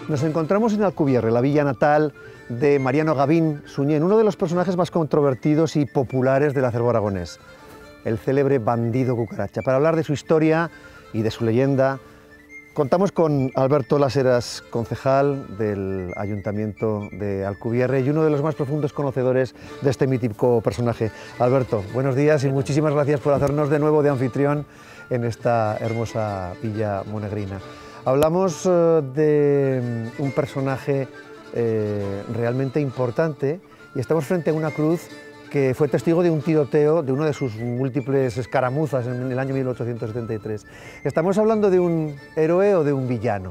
Nos encontramos en Alcubierre, la villa natal de Mariano Gavín Suñén, uno de los personajes más controvertidos y populares del acervo aragonés, el célebre bandido cucaracha. Para hablar de su historia y de su leyenda, contamos con Alberto Las Heras, concejal del Ayuntamiento de Alcubierre y uno de los más profundos conocedores de este mítico personaje. Alberto, buenos días y muchísimas gracias por hacernos de nuevo de anfitrión en esta hermosa villa monegrina. Hablamos de un personaje realmente importante y estamos frente a una cruz que fue testigo de un tiroteo, de una de sus múltiples escaramuzas en el año 1873. ¿Estamos hablando de un héroe o de un villano?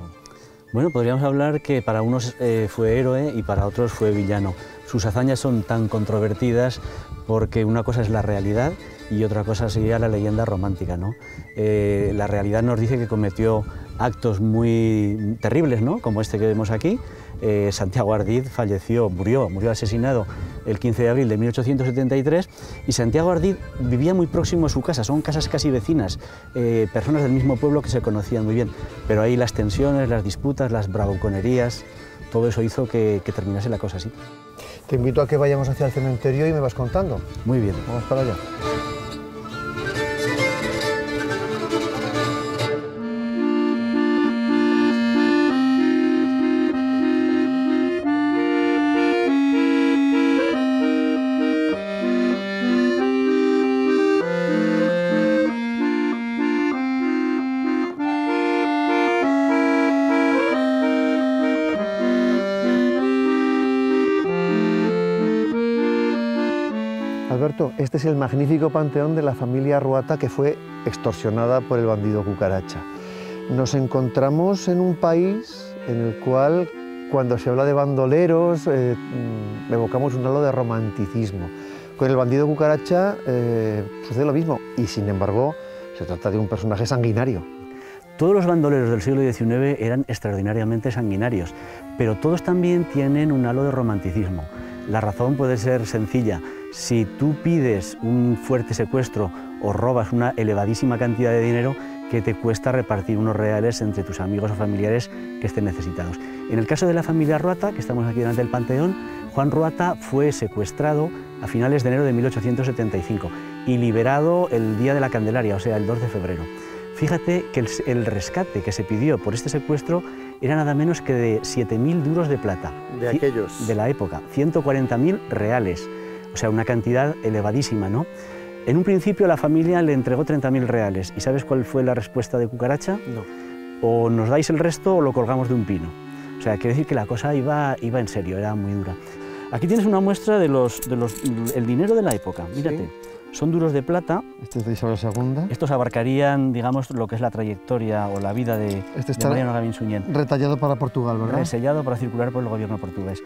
Bueno, podríamos hablar que para unos fue héroe y para otros fue villano. Sus hazañas son tan controvertidas porque una cosa es la realidad y otra cosa sería la leyenda romántica, ¿no? La realidad nos dice que cometió actos muy terribles, ¿no? Como este que vemos aquí. Santiago Ardid murió asesinado el 15 de abril de 1873 y Santiago Ardid vivía muy próximo a su casa, son casas casi vecinas, personas del mismo pueblo que se conocían muy bien, pero ahí las tensiones, las disputas, las bravuconerías, todo eso hizo que terminase la cosa así. Te invito a que vayamos hacia el cementerio y me vas contando. Muy bien. Vamos para allá. Alberto, este es el magnífico panteón de la familia Ruata que fue extorsionada por el bandido cucaracha. Nos encontramos en un país en el cual, cuando se habla de bandoleros, evocamos un halo de romanticismo. Con el bandido cucaracha sucede lo mismo y, sin embargo, se trata de un personaje sanguinario. Todos los bandoleros del siglo XIX eran extraordinariamente sanguinarios, pero todos también tienen un halo de romanticismo. La razón puede ser sencilla. Si tú pides un fuerte secuestro o robas una elevadísima cantidad de dinero, ¿qué te cuesta repartir unos reales entre tus amigos o familiares que estén necesitados? En el caso de la familia Ruata, que estamos aquí delante del Panteón, Juan Ruata fue secuestrado a finales de enero de 1875 y liberado el día de la Candelaria, o sea, el 2 de febrero. Fíjate que el rescate que se pidió por este secuestro era nada menos que de 7.000 duros de plata. De aquellos. De la época, 140.000 reales, o sea, una cantidad elevadísima, ¿no? En un principio la familia le entregó 30.000 reales. ¿Y sabes cuál fue la respuesta de Cucaracha? No. O nos dais el resto o lo colgamos de un pino. O sea, quiere decir que la cosa iba en serio, era muy dura. Aquí tienes una muestra de el dinero de la época, mírate. ¿Sí? Son duros de plata. Este es de Isabel II. Estos abarcarían, digamos, lo que es la trayectoria o la vida de Mariano Gavín Suñén. Retallado para Portugal, ¿verdad? Resellado para circular por el gobierno portugués.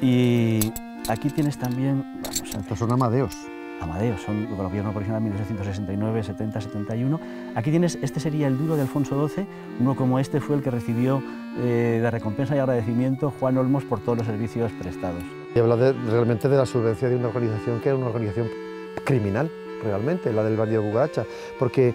Y aquí tienes también... Estos son Amadeos. Amadeos, son el gobierno provisional 1869, 70, 71. Aquí tienes, este sería el duro de Alfonso XII. Uno como este fue el que recibió de recompensa y agradecimiento Juan Olmos por todos los servicios prestados. Y habla realmente de la solvencia de una organización que era una organización criminal, realmente, la del bandido Cucaracha, porque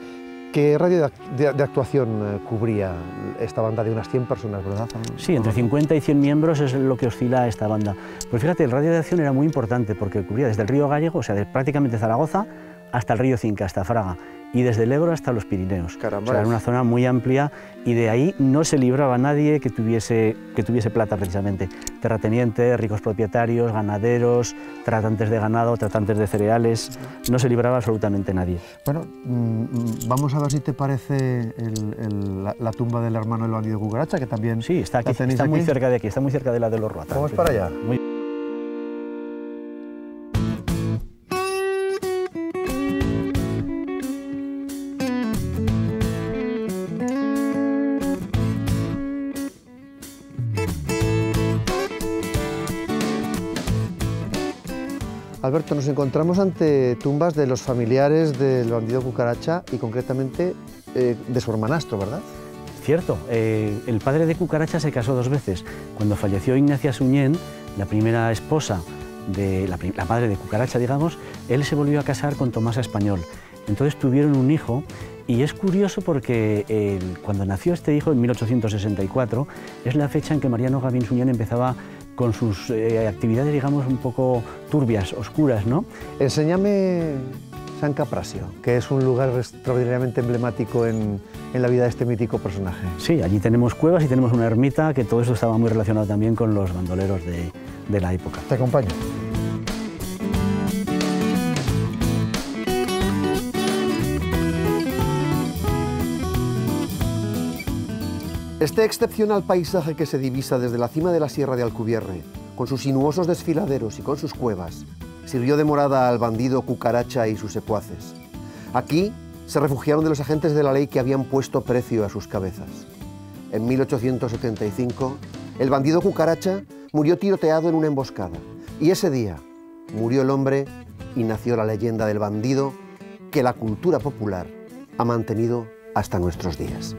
¿qué radio de actuación cubría esta banda de unas 100 personas, verdad? Sí, entre 50 y 100 miembros es lo que oscila esta banda. Pues fíjate, el radio de acción era muy importante porque cubría desde el río Gallego, o sea, prácticamente Zaragoza, hasta el río Cinca, hasta Fraga, y desde el Ebro hasta los Pirineos. Caramba. O sea, era una zona muy amplia y de ahí no se libraba nadie que tuviese plata precisamente. Terratenientes, ricos propietarios, ganaderos, tratantes de ganado, tratantes de cereales, no se libraba absolutamente nadie. Bueno, vamos a ver si te parece la tumba del hermano del bandido Cucaracha, que también... Sí, está aquí, está muy cerca de aquí, está muy cerca de la de los Ruata. Vamos para allá. Alberto, nos encontramos ante tumbas de los familiares del bandido Cucaracha y concretamente de su hermanastro, ¿verdad? Cierto, el padre de Cucaracha se casó 2 veces. Cuando falleció Ignacia Suñén, la primera esposa de la madre de Cucaracha, digamos, él se volvió a casar con Tomasa Español. Entonces tuvieron un hijo y es curioso porque cuando nació este hijo en 1864 es la fecha en que Mariano Gavín Suñén empezaba con sus actividades, digamos, un poco turbias, oscuras, ¿no? Enséñame San Caprasio, que es un lugar extraordinariamente emblemático en la vida de este mítico personaje. Sí, allí tenemos cuevas y tenemos una ermita, que todo eso estaba muy relacionado también con los bandoleros de la época. Te acompaño. Este excepcional paisaje que se divisa desde la cima de la Sierra de Alcubierre, con sus sinuosos desfiladeros y con sus cuevas, sirvió de morada al bandido Cucaracha y sus secuaces. Aquí se refugiaron de los agentes de la ley que habían puesto precio a sus cabezas. En 1875, el bandido Cucaracha murió tiroteado en una emboscada, y ese día murió el hombre y nació la leyenda del bandido que la cultura popular ha mantenido hasta nuestros días.